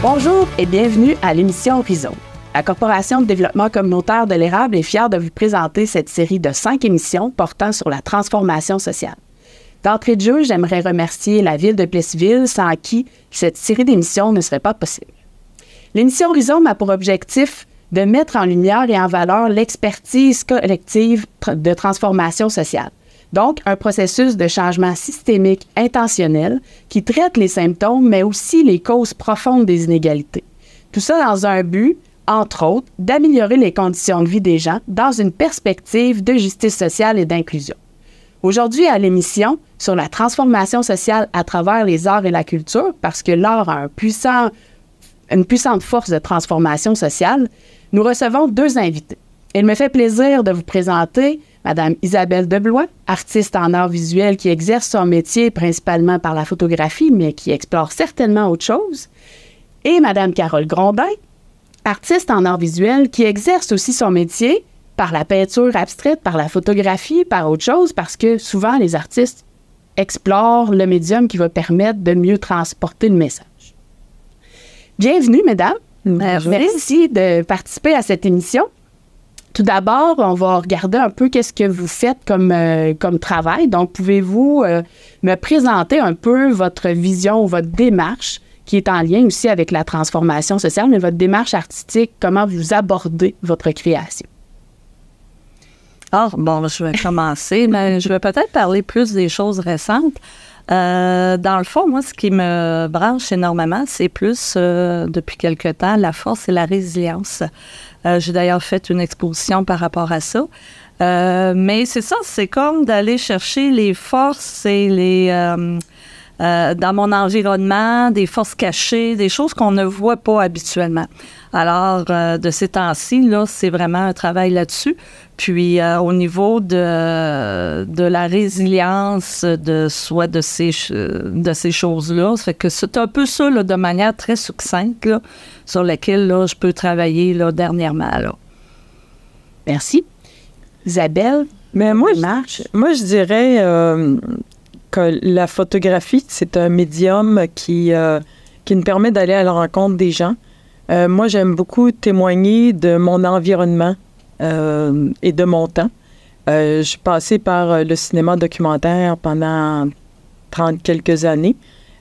Bonjour et bienvenue à l'émission Horizon. La Corporation de développement communautaire de l'érable est fière de vous présenter cette série de 5 émissions portant sur la transformation sociale. D'entrée de jeu, j'aimerais remercier la Ville de Plessisville, sans qui cette série d'émissions ne serait pas possible. L'émission Horizon a pour objectif de mettre en lumière et en valeur l'expertise collective de transformation sociale. Donc, un processus de changement systémique intentionnel qui traite les symptômes, mais aussi les causes profondes des inégalités. Tout ça dans un but, entre autres, d'améliorer les conditions de vie des gens dans une perspective de justice sociale et d'inclusion. Aujourd'hui, à l'émission sur la transformation sociale à travers les arts et la culture, parce que l'art a une puissante force de transformation sociale, nous recevons 2 invités. Il me fait plaisir de vous présenter Mme Isabelle Deblois, artiste en art visuel qui exerce son métier principalement par la photographie, mais qui explore certainement autre chose, et Mme Carole Grondin, artiste en art visuel qui exerce aussi son métier par la peinture abstraite, par la photographie, par autre chose, parce que souvent les artistes explorent le médium qui va permettre de mieux transporter le message. Bienvenue, mesdames. Merci de participer à cette émission. Tout d'abord, on va regarder un peu qu'est-ce que vous faites comme travail. Donc, pouvez-vous me présenter un peu votre vision ou votre démarche qui est en lien aussi avec la transformation sociale, mais votre démarche artistique, comment vous abordez votre création? Je vais commencer, mais je vais peut-être parler plus des choses récentes. Dans le fond, moi, ce qui me branche énormément, c'est plus, depuis quelque temps, la force et la résilience. J'ai d'ailleurs fait une exposition par rapport à ça. Mais c'est ça, c'est comme d'aller chercher les forces et dans mon environnement, des forces cachées, des choses qu'on ne voit pas habituellement. Alors, de ces temps-ci, là, c'est vraiment un travail là-dessus. Puis, au niveau de la résilience de ces choses-là, ça fait que c'est un peu ça, là, de manière très succincte, là, sur laquelle là, je peux travailler là, dernièrement. Là. Merci. Isabelle? Mais moi, je dirais que la photographie, c'est un médium qui nous permet d'aller à la rencontre des gens. Moi, j'aime beaucoup témoigner de mon environnement et de mon temps. Je suis passée par le cinéma documentaire pendant 30 quelques années.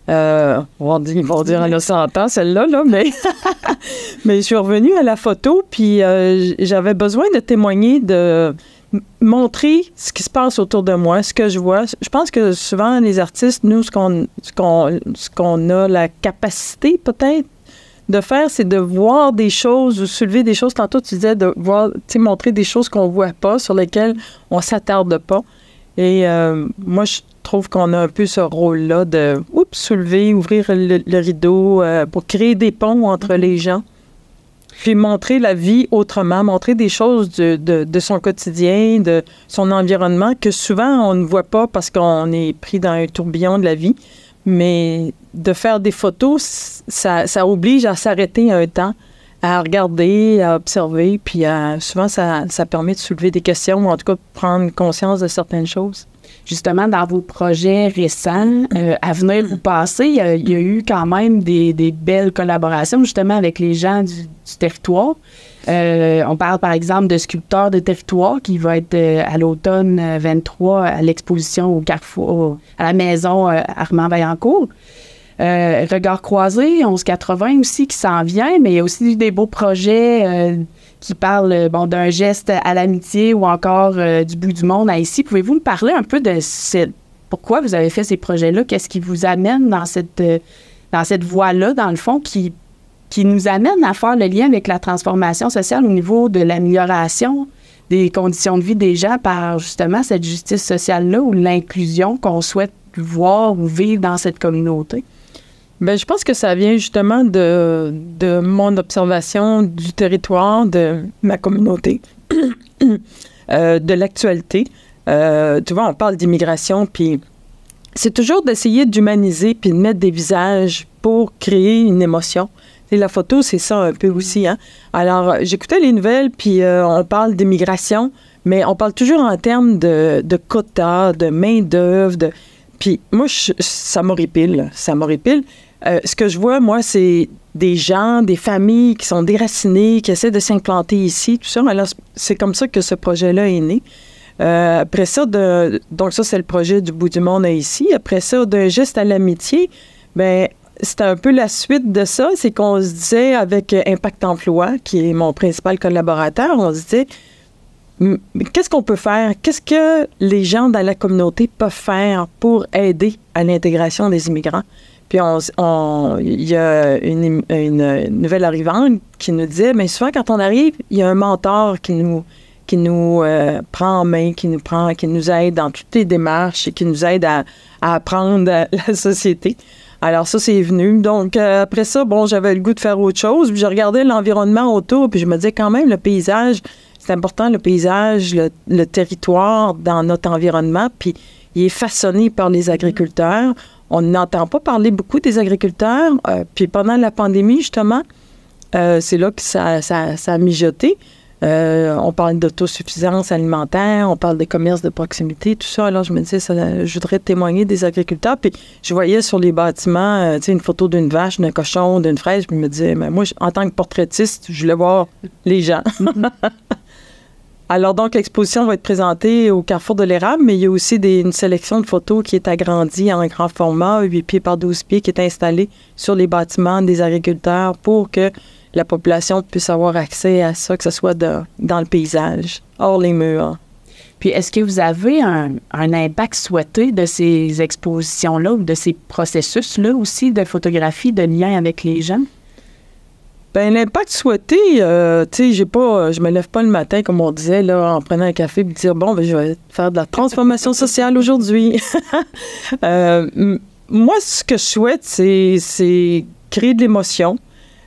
Ils vont dire elle a 100 ans, celle-là, là, mais je suis revenue à la photo, puis j'avais besoin de témoigner, de montrer ce qui se passe autour de moi, ce que je vois. Je pense que souvent, les artistes, nous, ce qu'on a la capacité, peut-être, de faire, c'est de voir des choses ou soulever des choses. Tantôt, tu disais de voir, montrer des choses qu'on ne voit pas, sur lesquelles on ne s'attarde pas. Et moi, je trouve qu'on a un peu ce rôle-là de soulever, ouvrir le rideau pour créer des ponts entre les gens. Puis montrer la vie autrement, montrer des choses de son quotidien, de son environnement que souvent on ne voit pas parce qu'on est pris dans un tourbillon de la vie. Mais de faire des photos, ça oblige à s'arrêter un temps, à regarder, à observer, puis souvent ça permet de soulever des questions ou en tout cas de prendre conscience de certaines choses. Justement, dans vos projets récents, à venir ou passer, il y a eu quand même des belles collaborations justement avec les gens du territoire. On parle par exemple de Sculpteurs de territoire qui va être à l'automne 23 à l'exposition au Carrefour, à la maison Armand Vaillancourt. Regard croisé, 1180 aussi qui s'en vient, mais il y a aussi des beaux projets qui parlent d'un geste à l'amitié ou encore du bout du monde à ici. Pouvez-vous me parler un peu de pourquoi vous avez fait ces projets-là? Qu'est-ce qui vous amène dans cette voie-là, dans le fond, qui nous amène à faire le lien avec la transformation sociale au niveau de l'amélioration des conditions de vie des gens par justement cette justice sociale-là ou l'inclusion qu'on souhaite voir ou vivre dans cette communauté? Bien, je pense que ça vient justement de mon observation du territoire, de ma communauté, de l'actualité. Tu vois, on parle d'immigration, puis c'est toujours d'essayer d'humaniser puis de mettre des visages pour créer une émotion. Et la photo, c'est ça un peu aussi, hein? Alors, j'écoutais les nouvelles, puis on parle d'immigration, mais on parle toujours en termes de quotas, de main-d'œuvre, Puis moi, ça m'horripile. Ce que je vois, moi, c'est des gens, des familles qui sont déracinées, qui essaient de s'implanter ici, tout ça. Alors, c'est comme ça que ce projet-là est né. Après ça, donc ça, c'est le projet du bout du monde ici. Après ça, d'un geste à l'amitié, bien, c'était un peu la suite de ça. C'est qu'on se disait, avec Impact Emploi, qui est mon principal collaborateur, on se disait, qu'est-ce qu'on peut faire? Qu'est-ce que les gens dans la communauté peuvent faire pour aider à l'intégration des immigrants? Puis, il y a une nouvelle arrivante qui nous disait, bien souvent, quand on arrive, il y a un mentor qui nous prend en main, qui nous aide dans toutes les démarches et qui nous aide à apprendre la société. Alors ça, c'est venu. Donc, après ça, bon, j'avais le goût de faire autre chose. Puis je regardais l'environnement autour, puis je me disais quand même, le paysage, c'est important, le paysage, le territoire dans notre environnement, puis il est façonné par les agriculteurs. On n'entend pas parler beaucoup des agriculteurs. Puis pendant la pandémie, justement, c'est là que ça a mijoté. On parle d'autosuffisance alimentaire, on parle des commerces de proximité, tout ça. Alors, je me disais, je voudrais témoigner des agriculteurs. Puis, je voyais sur les bâtiments, une photo d'une vache, d'un cochon, d'une fraise. Puis, je me disais, mais moi, en tant que portraitiste, je voulais voir les gens. Alors, donc, l'exposition va être présentée au Carrefour de l'Érable, mais il y a aussi une sélection de photos qui est agrandie en grand format, 8 pieds par 12 pieds, qui est installée sur les bâtiments des agriculteurs pour que la population puisse avoir accès à ça, que ce soit dans le paysage, hors les murs. Puis, est-ce que vous avez un impact souhaité de ces expositions-là ou de ces processus-là aussi de photographie, de lien avec les gens? Bien, l'impact souhaité, tu sais, je me lève pas le matin, comme on disait, là, en prenant un café, et dire, bon, ben, je vais faire de la transformation sociale aujourd'hui. Moi, ce que je souhaite, c'est créer de l'émotion,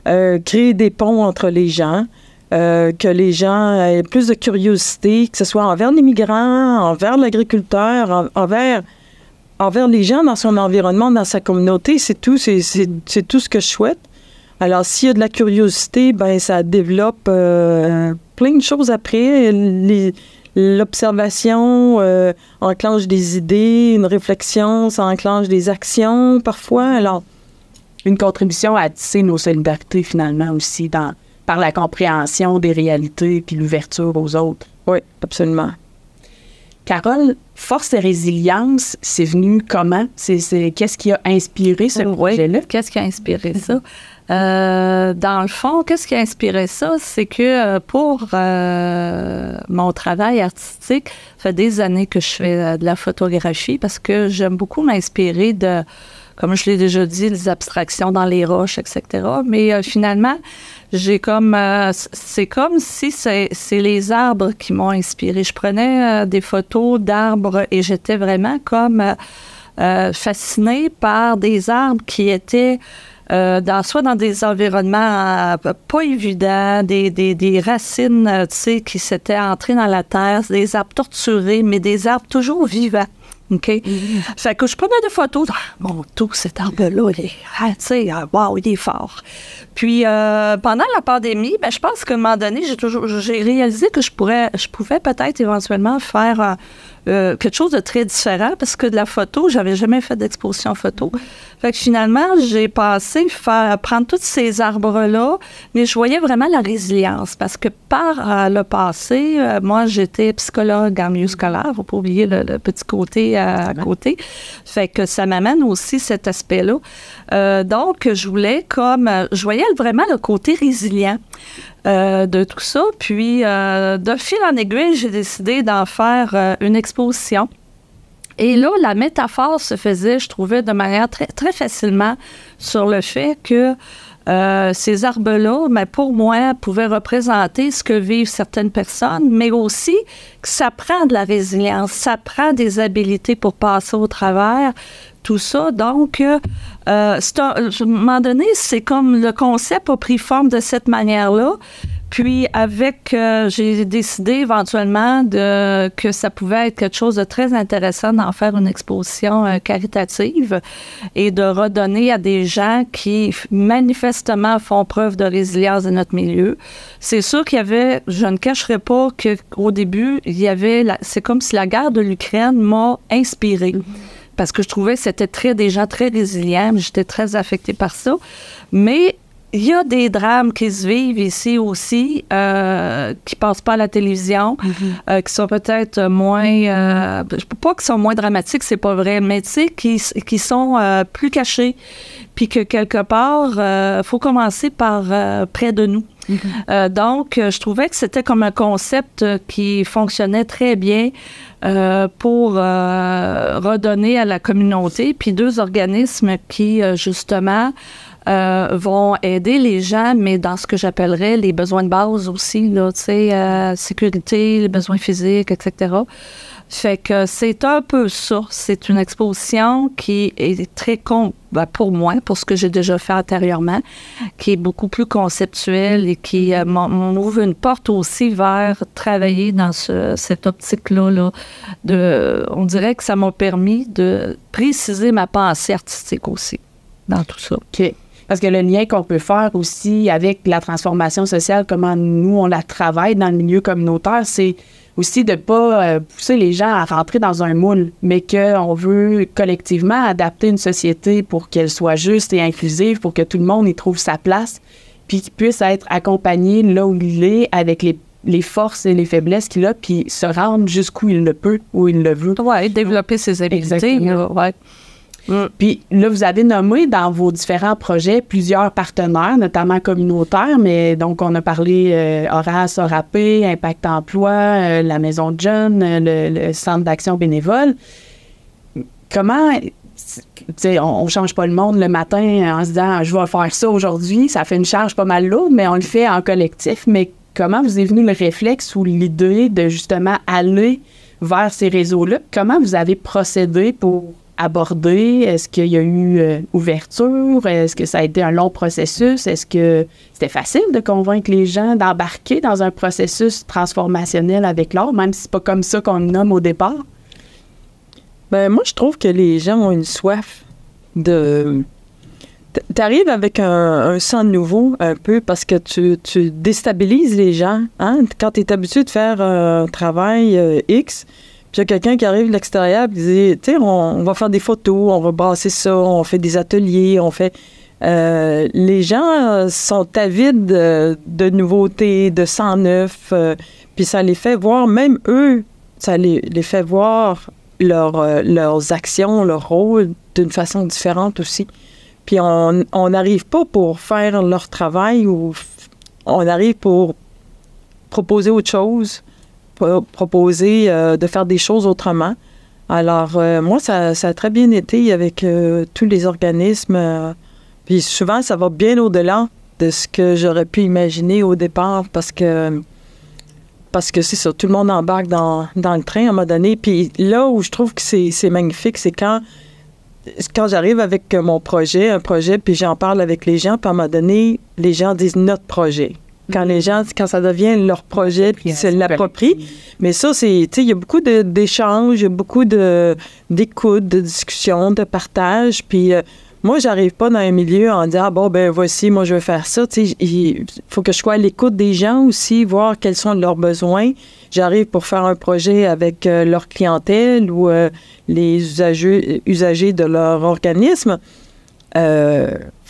créer des ponts entre les gens, que les gens aient plus de curiosité, que ce soit envers les migrants, envers l'agriculteur, envers les gens dans son environnement, dans sa communauté. C'est tout ce que je souhaite. Alors, s'il y a de la curiosité, ben ça développe plein de choses après. L'observation enclenche des idées, une réflexion, ça enclenche des actions parfois. Alors, une contribution à tisser nos solidarités finalement aussi par la compréhension des réalités puis l'ouverture aux autres. Oui, absolument. Carole, Force et résilience, c'est venu comment? Qu'est-ce qui a inspiré ce projet-là? Qu'est-ce qui a inspiré ça? Dans le fond, qu'est-ce qui a inspiré ça? C'est que pour mon travail artistique, ça fait des années que je fais de la photographie parce que j'aime beaucoup m'inspirer de, comme je l'ai déjà dit, des abstractions dans les roches, etc. Mais finalement, c'est comme si c'est les arbres qui m'ont inspiré. Je prenais des photos d'arbres et j'étais vraiment comme fascinée par des arbres qui étaient soit dans des environnements pas évidents, des racines, tu sais, qui s'étaient entrées dans la terre, des arbres torturés, mais des arbres toujours vivants. OK? Fait que je prenais des photos. Mon Dieu, cet arbre-là, tu sais, wow, il est fort. Puis, pendant la pandémie, ben, je pense qu'à un moment donné, j'ai réalisé que je pouvais peut-être éventuellement faire quelque chose de très différent parce que de la photo, j'avais jamais fait d'exposition photo. Fait que finalement, j'ai passé prendre tous ces arbres-là, mais je voyais vraiment la résilience parce que par le passé, moi, j'étais psychologue en milieu scolaire, faut pas oublier le petit côté à côté. Fait que ça m'amène aussi cet aspect-là. Donc, je voyais vraiment le côté résilient de tout ça. Puis, de fil en aiguille, j'ai décidé d'en faire une exposition. Et là, la métaphore se faisait, je trouvais, de manière très, très facilement sur le fait que ces arbres-là, mais pour moi, pouvaient représenter ce que vivent certaines personnes, mais aussi que ça prend de la résilience, ça prend des habiletés pour passer au travers, tout ça. Donc, à un moment donné, c'est comme le concept a pris forme de cette manière-là. Puis, j'ai décidé éventuellement que ça pouvait être quelque chose de très intéressant d'en faire une exposition caritative et de redonner à des gens qui manifestement font preuve de résilience dans notre milieu. C'est sûr qu'il y avait, je ne cacherai pas qu'au début, c'est comme si la guerre de l'Ukraine m'a inspirée. parce que je trouvais que c'était des gens très résilients. J'étais très affectée par ça. Mais il y a des drames qui se vivent ici aussi, qui passent pas à la télévision, qui sont peut-être moins... pas qu'ils sont moins dramatiques, c'est pas vrai, mais tu sais, qui sont plus cachés. Puis que quelque part, faut commencer par près de nous. Donc, je trouvais que c'était comme un concept qui fonctionnait très bien pour redonner à la communauté. Puis 2 organismes qui, justement, vont aider les gens, mais dans ce que j'appellerais les besoins de base aussi, là, tu sais, sécurité, les besoins physiques, etc. Fait que c'est un peu ça. C'est une exposition qui est très, pour moi, pour ce que j'ai déjà fait antérieurement, qui est beaucoup plus conceptuelle et qui m'ouvre une porte aussi vers travailler dans cette optique-là. Là, on dirait que ça m'a permis de préciser ma pensée artistique aussi dans tout ça. OK. Parce que le lien qu'on peut faire aussi avec la transformation sociale, comment nous, on la travaille dans le milieu communautaire, c'est aussi de ne pas pousser les gens à rentrer dans un moule, mais qu'on veut collectivement adapter une société pour qu'elle soit juste et inclusive, pour que tout le monde y trouve sa place, puis qu'il puisse être accompagné là où il est, avec les forces et les faiblesses qu'il a, puis se rendre jusqu'où il le peut, où il le veut. Oui, développer ses habiletés. Ouais. Puis là, vous avez nommé dans vos différents projets plusieurs partenaires, notamment communautaires, mais donc on a parlé Horace, Orapé, Impact Emploi, la Maison de Jeunes, le Centre d'action bénévole. Comment, tu sais, on change pas le monde le matin en se disant « je vais faire ça aujourd'hui », ça fait une charge pas mal lourde, mais on le fait en collectif. Mais comment vous est venu le réflexe ou l'idée de justement aller vers ces réseaux-là? Comment vous avez procédé pour aborder? Est-ce qu'il y a eu ouverture? Est-ce que ça a été un long processus? Est-ce que c'était facile de convaincre les gens d'embarquer dans un processus transformationnel avec l'art, même si c'est pas comme ça qu'on le nomme au départ? Ben moi, je trouve que les gens ont une soif de... T'arrives avec un sang nouveau un peu parce que tu déstabilises les gens. Hein? Quand tu es habitué de faire un travail X, puis il y a quelqu'un qui arrive de l'extérieur et dit, tu sais, on va faire des photos, on va brasser ça, on fait des ateliers, on fait... les gens sont avides de nouveautés, de sang neuf, puis ça les fait voir, même eux, ça les fait voir leurs actions, leur rôle d'une façon différente aussi. Puis on n'arrive pas pour faire leur travail, ou on arrive pour proposer autre chose, proposer de faire des choses autrement. Alors, moi, ça a très bien été avec tous les organismes. Puis souvent, ça va bien au-delà de ce que j'aurais pu imaginer au départ parce que c'est ça, tout le monde embarque dans le train à un moment donné. Puis là où je trouve que c'est magnifique, c'est quand j'arrive avec un projet, puis j'en parle avec les gens, puis à un moment donné, les gens disent « notre projet ». Quand ça devient leur projet, puis c'est l'approprient. Mais ça, c'est, tu sais, il y a beaucoup d'échanges, il y a beaucoup d'écoute, de discussion, de partage. Puis moi, j'arrive pas dans un milieu en disant, voici, moi, je veux faire ça. Tu sais, il faut que je sois à l'écoute des gens aussi, voir quels sont leurs besoins. J'arrive pour faire un projet avec leur clientèle ou les usagers de leur organisme.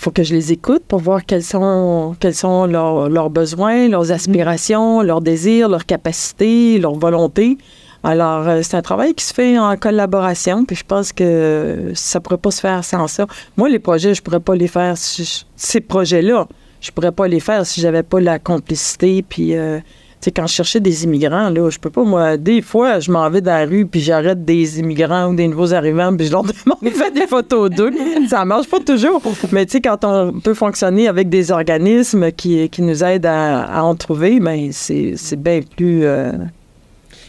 Faut que je les écoute pour voir quels sont leurs besoins, leurs aspirations, leurs désirs, leurs capacités, leurs volontés. Alors, c'est un travail qui se fait en collaboration, puis je pense que ça ne pourrait pas se faire sans ça. Moi, les projets, je ne pourrais pas les faire, ces projets-là, je ne pourrais pas les faire si je n'avais pas la complicité, puis... Tu sais, quand je cherchais des immigrants, là, je peux pas, moi, des fois, je m'en vais dans la rue, puis j'arrête des immigrants ou des nouveaux arrivants, puis je leur demande de faire des photos d'eux. Ça marche pas toujours. Mais tu sais, quand on peut fonctionner avec des organismes qui nous aident à en trouver, bien, c'est bien plus...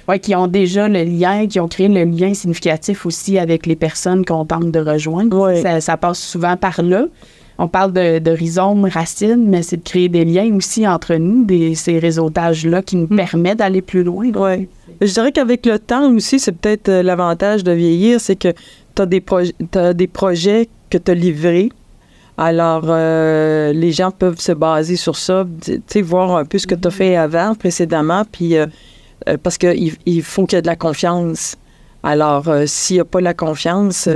Oui, qui ont déjà le lien, qui ont créé le lien significatif aussi avec les personnes qu'on tente de rejoindre. Oui. Ça passe souvent par là. On parle de rhizome, racine, mais c'est de créer des liens aussi entre nous, ces réseaudages-là qui nous permettent d'aller plus loin. Oui. Je dirais qu'avec le temps aussi, c'est peut-être l'avantage de vieillir, c'est que tu as des projets que tu as livrés. Alors, les gens peuvent se baser sur ça, tu sais, voir un peu ce que tu as fait avant, précédemment, puis parce qu'il faut qu'il y ait de la confiance. Alors, s'il n'y a pas la confiance,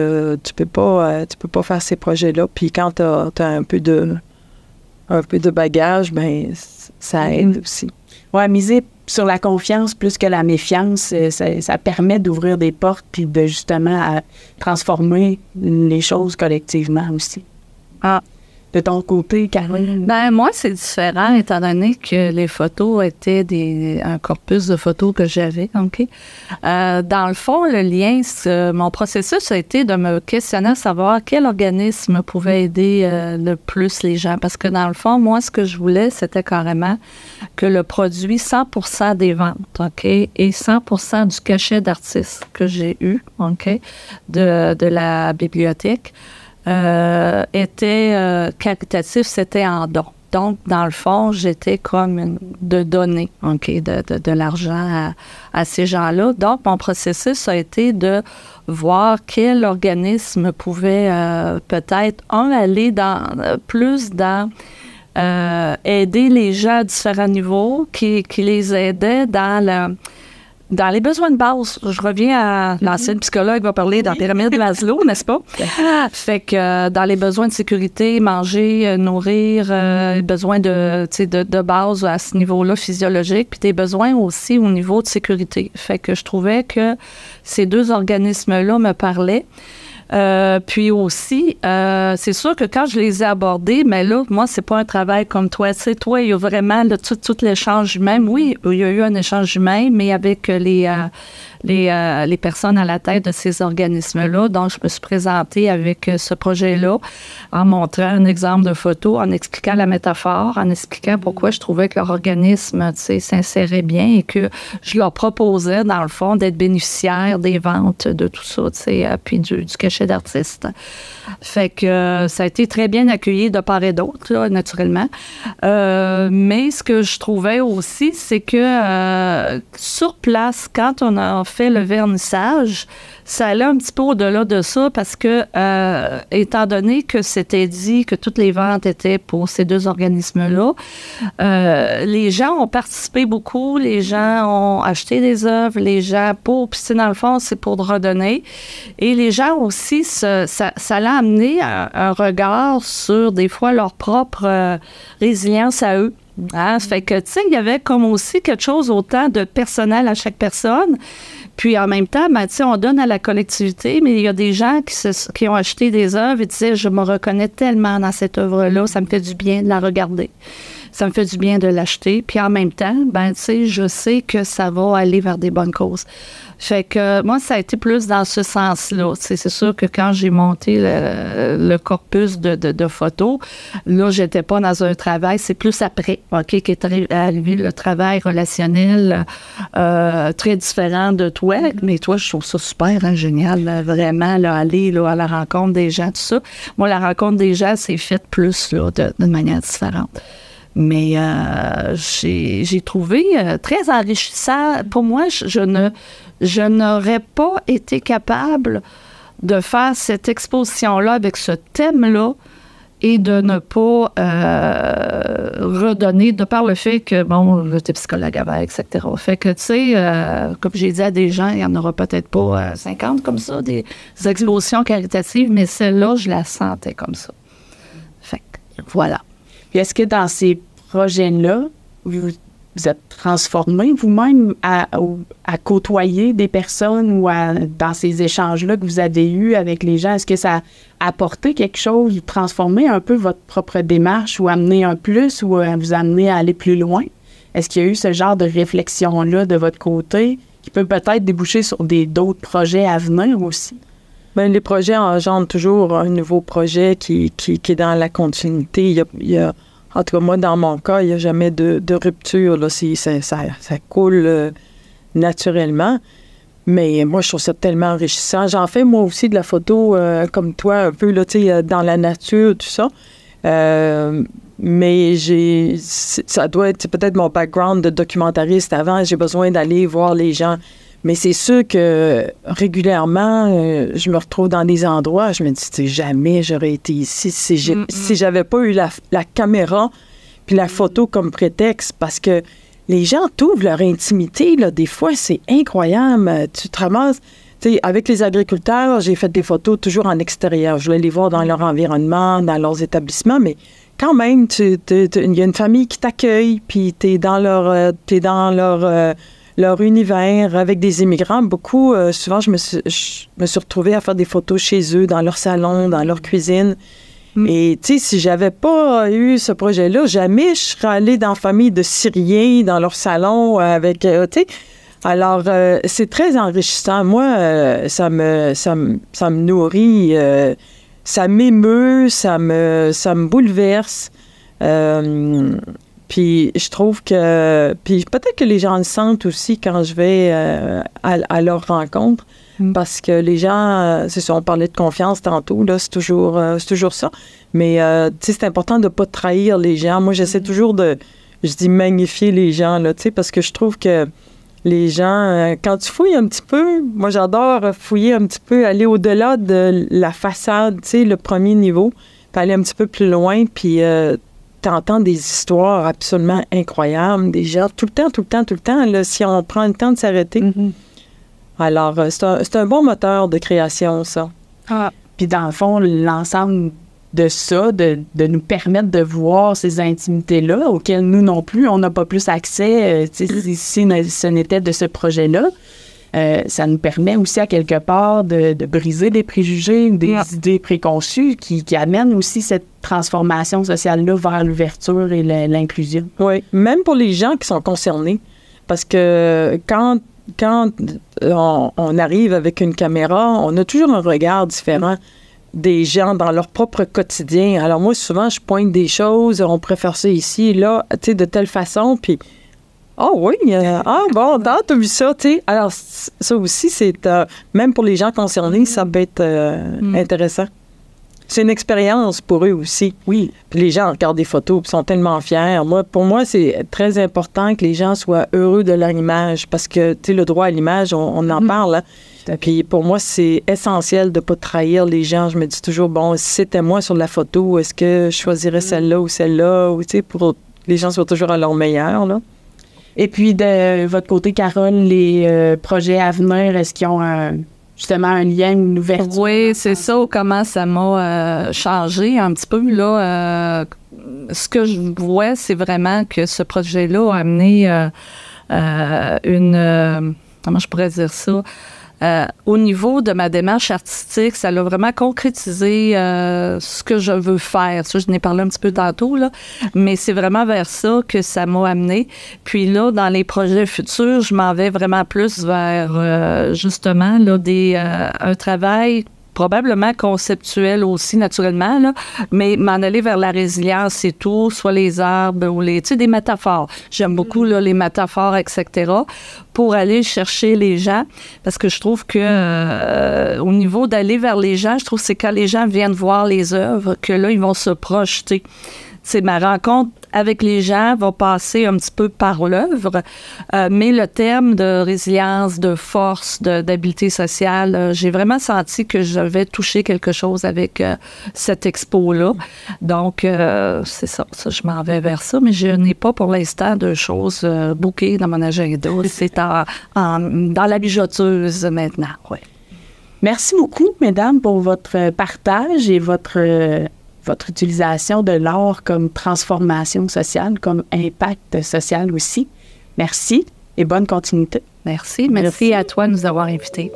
tu peux pas faire ces projets-là. Puis quand tu as un peu de bagage, ben ça aide aussi. Oui, miser sur la confiance plus que la méfiance, ça permet d'ouvrir des portes puis de justement transformer les choses collectivement aussi. Ah. De ton côté, Caroline? Ben moi, c'est différent, étant donné que les photos étaient un corpus de photos que j'avais, OK? Dans le fond, le lien, mon processus a été de me questionner à savoir quel organisme pouvait aider le plus les gens. Parce que dans le fond, moi, ce que je voulais, c'était carrément que le produit 100% des ventes, OK? Et 100% du cachet d'artistes que j'ai eu, OK? De la bibliothèque. Était caritatif, c'était en don. Donc, dans le fond, j'étais comme de donner, OK, de l'argent à ces gens-là. Donc, mon processus a été de voir quel organisme pouvait peut-être, aller plus dans aider les gens à différents niveaux, qui les aidait dans les besoins de base. Je reviens à l'ancienne psychologue qui va parler dans la pyramide de Maslow, n'est-ce pas? Fait que dans les besoins de sécurité, manger, nourrir, besoins de base à ce niveau-là physiologique, puis des besoins aussi au niveau de sécurité. Fait que je trouvais que ces deux organismes-là me parlaient. Puis aussi, c'est sûr que quand je les ai abordés, mais là, moi, c'est pas un travail comme toi. Tu sais, toi, il y a vraiment tout l'échange humain. Oui, il y a eu un échange humain, mais avec les personnes à la tête de ces organismes-là. Donc, je me suis présentée avec ce projet-là en montrant un exemple de photo, en expliquant la métaphore, en expliquant pourquoi je trouvais que leur organisme, tu sais, s'insérait bien et que je leur proposais, dans le fond, d'être bénéficiaires des ventes de tout ça, tu sais, puis du cachet d'artiste. Fait que ça a été très bien accueilli de part et d'autre, là, naturellement. Mais ce que je trouvais aussi, c'est que sur place, quand on a fait le vernissage, ça allait un petit peu au-delà de ça parce que, étant donné que c'était dit que toutes les ventes étaient pour ces deux organismes-là, les gens ont participé beaucoup, les gens ont acheté des œuvres, les gens puis dans le fond, c'est pour redonner. Et les gens aussi, ça l'a amené un regard sur, des fois, leur propre résilience à eux. Hein? Ça fait que, tu sais, il y avait comme aussi quelque chose autant de personnel à chaque personne. Puis en même temps, ben, tu sais, on donne à la collectivité, mais il y a des gens qui ont acheté des œuvres et disaient, je me reconnais tellement dans cette œuvre-là, ça me fait du bien de la regarder. Ça me fait du bien de l'acheter. Puis en même temps, ben, tu sais, je sais que ça va aller vers des bonnes causes. Fait que moi, ça a été plus dans ce sens-là. C'est sûr que quand j'ai monté le corpus de photos, là, j'étais pas dans un travail, c'est plus après, OK, qu'est arrivé le travail relationnel très différent de toi. Mais toi, je trouve ça super, hein, génial, là, vraiment, là, aller là, à la rencontre des gens, tout ça. Moi, la rencontre des gens, c'est fait plus là, d'une manière différente. Mais j'ai trouvé très enrichissant. Pour moi, je n'aurais pas été capable de faire cette exposition-là avec ce thème-là et de ne pas redonner, de par le fait que, bon, j'étais psychologue avant, etc. Fait que, tu sais, comme j'ai dit à des gens, il n'y en aura peut-être pas 50 comme ça, des expositions caritatives, mais celle-là, je la sentais comme ça. Fait que, voilà. Puis est-ce que dans ces projets-là, vous êtes transformé vous-même à côtoyer des personnes ou dans ces échanges-là que vous avez eus avec les gens? Est-ce que ça a apporté quelque chose, transformé un peu votre propre démarche ou amené un plus ou vous amener à aller plus loin? Est-ce qu'il y a eu ce genre de réflexion-là de votre côté qui peut peut-être déboucher sur d'autres projets à venir aussi? Bien, les projets engendrent toujours un nouveau projet qui est dans la continuité. Il y a en tout cas, moi, dans mon cas, il n'y a jamais de rupture. Là. Ça coule naturellement. Mais moi, je trouve ça tellement enrichissant. J'en fais, moi aussi, de la photo comme toi, un peu là, dans la nature, tout ça. Mais ça doit être peut-être mon background de documentariste avant. J'ai besoin d'aller voir les gens. Mais c'est sûr que régulièrement, je me retrouve dans des endroits, je me dis, jamais j'aurais été ici si j'avais pas eu la caméra puis la photo comme prétexte, parce que les gens t'ouvrent leur intimité, là, des fois, c'est incroyable. Tu te ramasses, avec les agriculteurs, j'ai fait des photos toujours en extérieur. Je voulais les voir dans leur environnement, dans leurs établissements, mais quand même, il y a une famille qui t'accueille, puis t'es dans leur univers avec des immigrants. Beaucoup, souvent, je me suis retrouvée à faire des photos chez eux, dans leur salon, dans leur cuisine. Et, tu sais, si j'avais pas eu ce projet-là, jamais je serais allée dans la famille de Syriens, dans leur salon, avec, tu sais. Alors, c'est très enrichissant. Moi, ça me nourrit, ça m'émeut, ça me bouleverse. Puis je trouve que... Puis peut-être que les gens le sentent aussi quand je vais à leur rencontre, parce que les gens, c'est ça, on parlait de confiance tantôt, là, c'est toujours ça. Mais, tu sais, c'est important de ne pas trahir les gens. Moi, j'essaie toujours je dis magnifier les gens, là, tu sais, parce que je trouve que les gens, quand tu fouilles un petit peu, moi, j'adore fouiller un petit peu, aller au-delà de la façade, tu sais, le premier niveau, puis aller un petit peu plus loin, puis t'entends des histoires absolument incroyables, des gens, tout le temps, là, si on prend le temps de s'arrêter. Alors, c'est un bon moteur de création, ça. Puis dans le fond, l'ensemble de ça, de nous permettre de voir ces intimités-là, auxquelles nous non plus, on n'a pas plus accès, si ce n'était de ce projet-là. Ça nous permet aussi, à quelque part, de briser des préjugés ou des idées préconçues qui amènent aussi cette transformation sociale-là vers l'ouverture et l'inclusion. Oui, même pour les gens qui sont concernés. Parce que quand on arrive avec une caméra, on a toujours un regard différent des gens dans leur propre quotidien. Alors moi, souvent, je pointe des choses, on préfère ça ici, là, tu sais, de telle façon, puis oui, bon, t'as vu ça, tu sais. Alors, ça aussi, c'est, même pour les gens concernés, ça peut être intéressant. C'est une expérience pour eux aussi. Oui. Puis les gens regardent des photos et sont tellement fiers. Pour moi, c'est très important que les gens soient heureux de leur image parce que, tu sais, le droit à l'image, on en parle, hein. Puis pour moi, c'est essentiel de ne pas trahir les gens. Je me dis toujours, bon, si c'était moi sur la photo, est-ce que je choisirais celle-là ou celle-là? Ou, tu sais, pour que les gens soient toujours à leur meilleur, là. Et puis, de votre côté, Carole, les projets à venir, est-ce qu'ils ont justement un lien, une ouverture? Oui, c'est ça. Comment ça m'a changé un petit peu, là. Ce que je vois, c'est vraiment que ce projet-là a amené comment je pourrais dire ça? Au niveau de ma démarche artistique, ça l'a vraiment concrétisé ce que je veux faire. Ça, je n'ai parlé un petit peu tantôt, là, mais c'est vraiment vers ça que ça m'a amené. Puis là, dans les projets futurs, je m'en vais vraiment plus vers, justement, là, un travail probablement conceptuel aussi, naturellement, là, mais m'en aller vers la résilience, c'est tout, soit les arbres ou tu sais, des métaphores. J'aime beaucoup, là, les métaphores, etc., pour aller chercher les gens, parce que je trouve que au niveau d'aller vers les gens, je trouve que c'est quand les gens viennent voir les œuvres que là, ils vont se projeter. C'est ma rencontre avec les gens va passer un petit peu par l'œuvre, mais le terme de résilience, de force, d'habileté sociale, j'ai vraiment senti que je vais toucher quelque chose avec cette expo-là. Donc, c'est ça, je m'en vais vers ça, mais je n'ai pas pour l'instant de choses bookées dans mon agenda. C'est dans la mijoteuse maintenant, oui. Merci beaucoup, mesdames, pour votre partage et votre utilisation de l'art comme transformation sociale, comme impact social aussi. Merci et bonne continuité. Merci à toi de nous avoir invités.